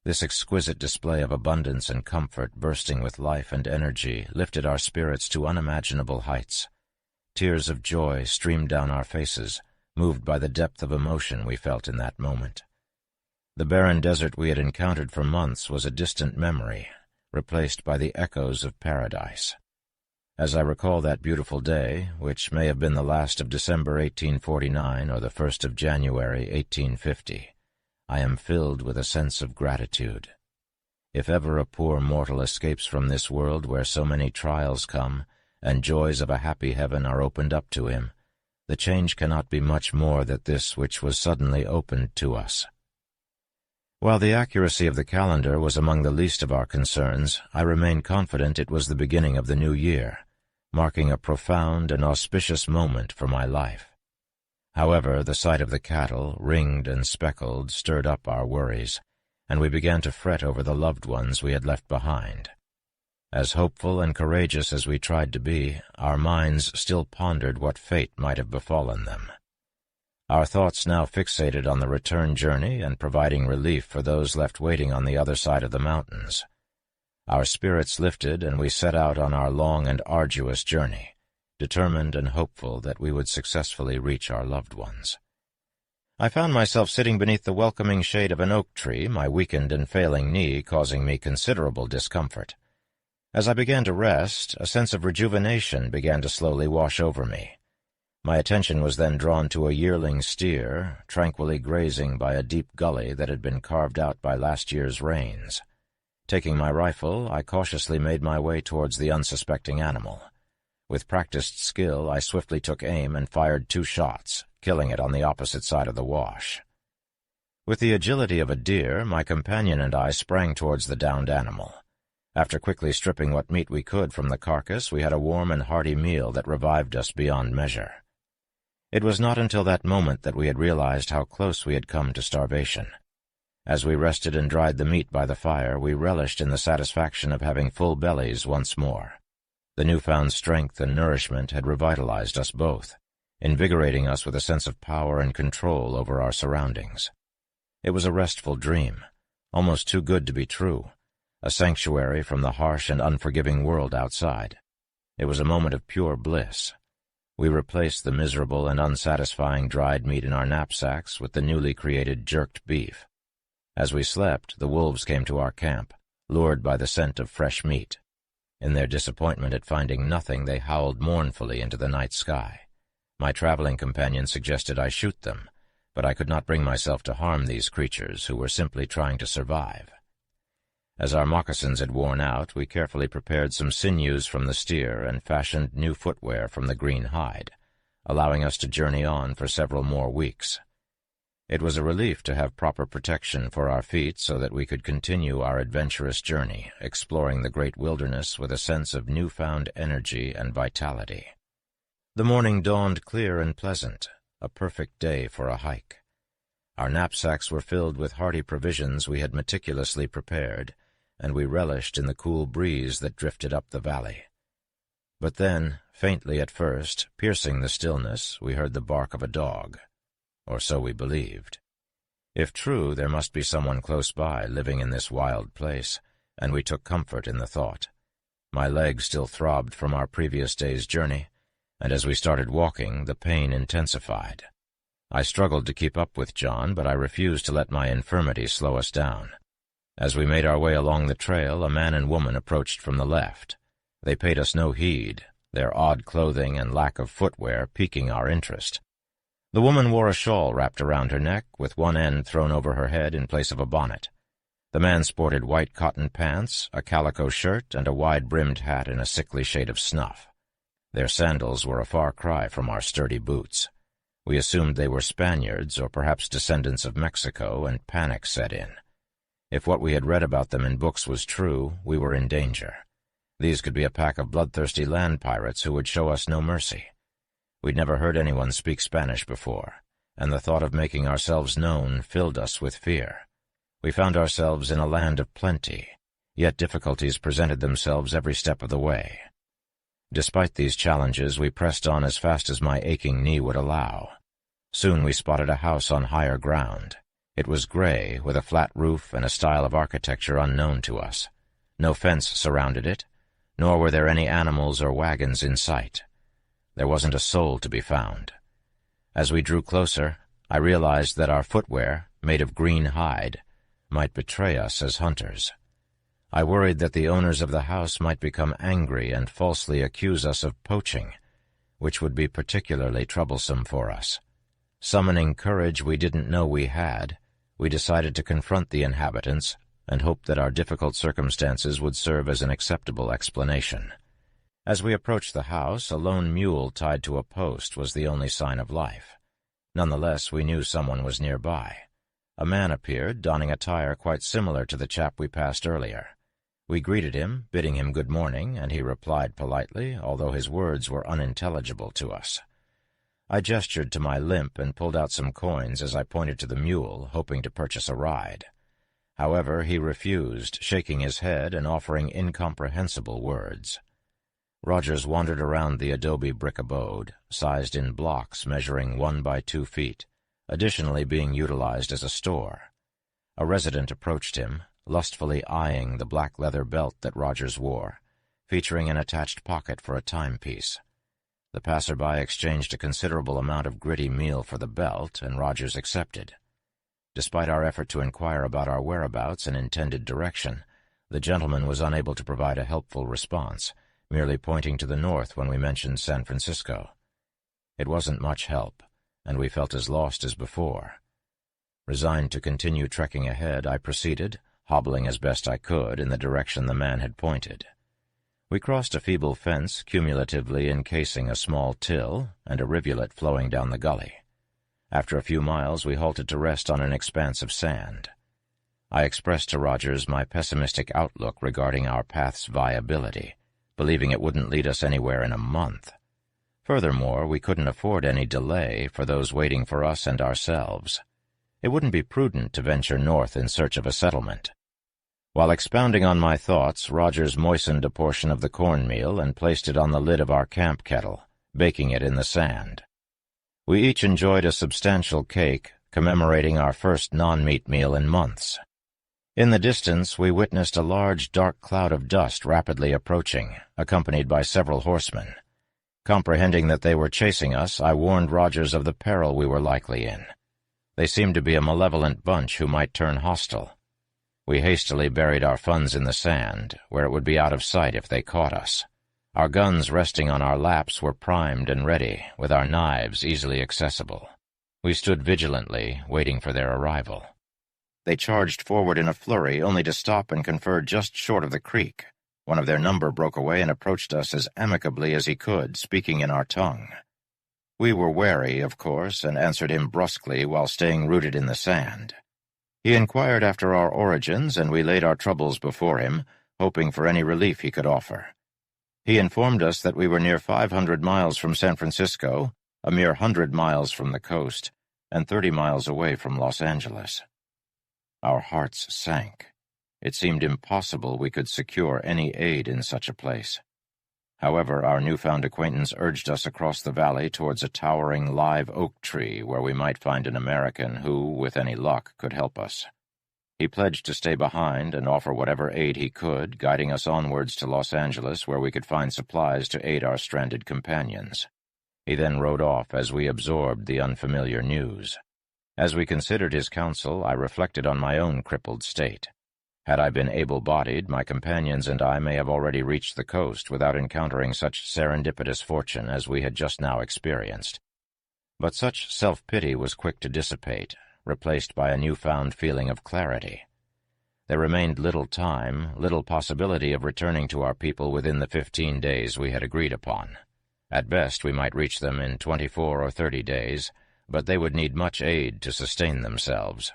This exquisite display of abundance and comfort, bursting with life and energy, lifted our spirits to unimaginable heights. Tears of joy streamed down our faces, moved by the depth of emotion we felt in that moment. The barren desert we had encountered for months was a distant memory, replaced by the echoes of paradise. As I recall that beautiful day, which may have been the last of December 1849 or the 1st of January 1850, I am filled with a sense of gratitude. If ever a poor mortal escapes from this world where so many trials come, and joys of a happy heaven are opened up to him, the change cannot be much more than this which was suddenly opened to us. While the accuracy of the calendar was among the least of our concerns, I remain confident it was the beginning of the new year, marking a profound and auspicious moment for my life. However, the sight of the cattle, ringed and speckled, stirred up our worries, and we began to fret over the loved ones we had left behind. As hopeful and courageous as we tried to be, our minds still pondered what fate might have befallen them. Our thoughts now fixated on the return journey and providing relief for those left waiting on the other side of the mountains. Our spirits lifted, and we set out on our long and arduous journey, determined and hopeful that we would successfully reach our loved ones. I found myself sitting beneath the welcoming shade of an oak tree, my weakened and failing knee causing me considerable discomfort. As I began to rest, a sense of rejuvenation began to slowly wash over me. My attention was then drawn to a yearling steer, tranquilly grazing by a deep gully that had been carved out by last year's rains. Taking my rifle, I cautiously made my way towards the unsuspecting animal. With practiced skill, I swiftly took aim and fired 2 shots, killing it on the opposite side of the wash. With the agility of a deer, my companion and I sprang towards the downed animal. After quickly stripping what meat we could from the carcass, we had a warm and hearty meal that revived us beyond measure. It was not until that moment that we had realized how close we had come to starvation. As we rested and dried the meat by the fire, we relished in the satisfaction of having full bellies once more. The newfound strength and nourishment had revitalized us both, invigorating us with a sense of power and control over our surroundings. It was a restful dream, almost too good to be true, a sanctuary from the harsh and unforgiving world outside. It was a moment of pure bliss. We replaced the miserable and unsatisfying dried meat in our knapsacks with the newly created jerked beef. As we slept, the wolves came to our camp, lured by the scent of fresh meat. In their disappointment at finding nothing, they howled mournfully into the night sky. My traveling companion suggested I shoot them, but I could not bring myself to harm these creatures who were simply trying to survive. As our moccasins had worn out, we carefully prepared some sinews from the steer and fashioned new footwear from the green hide, allowing us to journey on for several more weeks. It was a relief to have proper protection for our feet so that we could continue our adventurous journey, exploring the great wilderness with a sense of newfound energy and vitality. The morning dawned clear and pleasant, a perfect day for a hike. Our knapsacks were filled with hearty provisions we had meticulously prepared, and we relished in the cool breeze that drifted up the valley. But then, faintly at first, piercing the stillness, we heard the bark of a dog. Or so we believed. If true, there must be someone close by living in this wild place, and we took comfort in the thought. My legs still throbbed from our previous day's journey, and as we started walking, the pain intensified. I struggled to keep up with John, but I refused to let my infirmity slow us down. As we made our way along the trail, a man and woman approached from the left. They paid us no heed, their odd clothing and lack of footwear piquing our interest. The woman wore a shawl wrapped around her neck, with one end thrown over her head in place of a bonnet. The man sported white cotton pants, a calico shirt, and a wide-brimmed hat in a sickly shade of snuff. Their sandals were a far cry from our sturdy boots. We assumed they were Spaniards or perhaps descendants of Mexico, and panic set in. If what we had read about them in books was true, we were in danger. These could be a pack of bloodthirsty land pirates who would show us no mercy. We'd never heard anyone speak Spanish before, and the thought of making ourselves known filled us with fear. We found ourselves in a land of plenty, yet difficulties presented themselves every step of the way. Despite these challenges, we pressed on as fast as my aching knee would allow. Soon we spotted a house on higher ground. It was gray, with a flat roof and a style of architecture unknown to us. No fence surrounded it, nor were there any animals or wagons in sight. There wasn't a soul to be found. As we drew closer, I realized that our footwear, made of green hide, might betray us as hunters. I worried that the owners of the house might become angry and falsely accuse us of poaching, which would be particularly troublesome for us. Summoning courage we didn't know we had, we decided to confront the inhabitants and hoped that our difficult circumstances would serve as an acceptable explanation. As we approached the house, a lone mule tied to a post was the only sign of life. Nonetheless, we knew someone was nearby. A man appeared, donning attire quite similar to the chap we passed earlier. We greeted him, bidding him good morning, and he replied politely, although his words were unintelligible to us. I gestured to my limp and pulled out some coins as I pointed to the mule, hoping to purchase a ride. However, he refused, shaking his head and offering incomprehensible words. Rogers wandered around the adobe brick abode, sized in blocks measuring 1 by 2 feet, additionally being utilized as a store. A resident approached him, lustfully eyeing the black leather belt that Rogers wore, featuring an attached pocket for a timepiece. The passerby exchanged a considerable amount of gritty meal for the belt, and Rogers accepted. Despite our effort to inquire about our whereabouts and intended direction, the gentleman was unable to provide a helpful response, merely pointing to the north when we mentioned San Francisco. It wasn't much help, and we felt as lost as before. Resigned to continue trekking ahead, I proceeded, hobbling as best I could in the direction the man had pointed. We crossed a feeble fence cumulatively encasing a small till and a rivulet flowing down the gully. After a few miles, we halted to rest on an expanse of sand. I expressed to Rogers my pessimistic outlook regarding our path's viability, believing it wouldn't lead us anywhere in a month. Furthermore, we couldn't afford any delay for those waiting for us and ourselves. It wouldn't be prudent to venture north in search of a settlement. While expounding on my thoughts, Rogers moistened a portion of the cornmeal and placed it on the lid of our camp kettle, baking it in the sand. We each enjoyed a substantial cake, commemorating our first non-meat meal in months. In the distance, we witnessed a large, dark cloud of dust rapidly approaching, accompanied by several horsemen. Comprehending that they were chasing us, I warned Rogers of the peril we were likely in. They seemed to be a malevolent bunch who might turn hostile. We hastily buried our funds in the sand, where it would be out of sight if they caught us. Our guns resting on our laps were primed and ready, with our knives easily accessible. We stood vigilantly, waiting for their arrival. They charged forward in a flurry, only to stop and confer just short of the creek. One of their number broke away and approached us as amicably as he could, speaking in our tongue. We were wary, of course, and answered him brusquely while staying rooted in the sand. He inquired after our origins, and we laid our troubles before him, hoping for any relief he could offer. He informed us that we were near 500 miles from San Francisco, a mere 100 miles from the coast, and 30 miles away from Los Angeles. Our hearts sank. It seemed impossible we could secure any aid in such a place. However, our newfound acquaintance urged us across the valley towards a towering live oak tree where we might find an American who, with any luck, could help us. He pledged to stay behind and offer whatever aid he could, guiding us onwards to Los Angeles where we could find supplies to aid our stranded companions. He then rode off as we absorbed the unfamiliar news. As we considered his counsel, I reflected on my own crippled state. Had I been able-bodied, my companions and I may have already reached the coast without encountering such serendipitous fortune as we had just now experienced. But such self-pity was quick to dissipate, replaced by a newfound feeling of clarity. There remained little time, little possibility of returning to our people within the 15 days we had agreed upon. At best, we might reach them in 24 or 30 days, but they would need much aid to sustain themselves.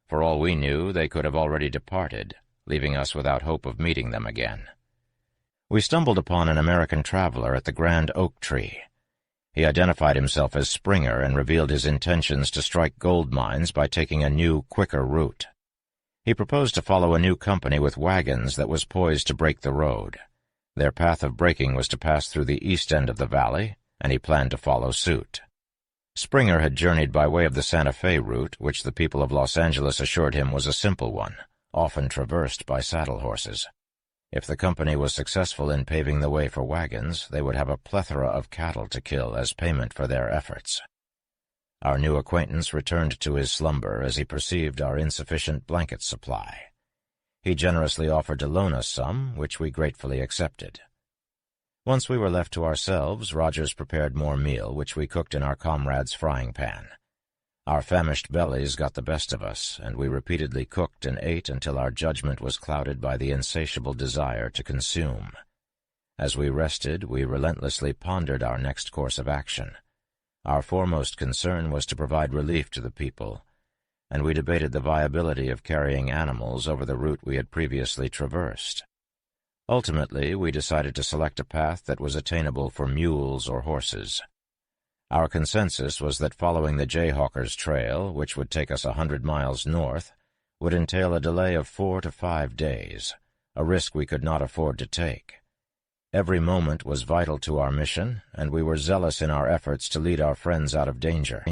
For all we knew, they could have already departed, leaving us without hope of meeting them again. We stumbled upon an American traveler at the Grand Oak Tree. He identified himself as Springer and revealed his intentions to strike gold mines by taking a new, quicker route. He proposed to follow a new company with wagons that was poised to break the road. Their path of breaking was to pass through the east end of the valley, and he planned to follow suit. Springer had journeyed by way of the Santa Fe route, which the people of Los Angeles assured him was a simple one, often traversed by saddle horses. If the company was successful in paving the way for wagons, they would have a plethora of cattle to kill as payment for their efforts. Our new acquaintance returned to his slumber as he perceived our insufficient blanket supply. He generously offered to loan us some, which we gratefully accepted. Once we were left to ourselves, Rogers prepared more meal, which we cooked in our comrade's frying pan. Our famished bellies got the best of us, and we repeatedly cooked and ate until our judgment was clouded by the insatiable desire to consume. As we rested, we relentlessly pondered our next course of action. Our foremost concern was to provide relief to the people, and we debated the viability of carrying animals over the route we had previously traversed. Ultimately, we decided to select a path that was attainable for mules or horses. Our consensus was that following the Jayhawkers Trail, which would take us 100 miles north, would entail a delay of 4 to 5 days, a risk we could not afford to take. Every moment was vital to our mission, and we were zealous in our efforts to lead our friends out of danger.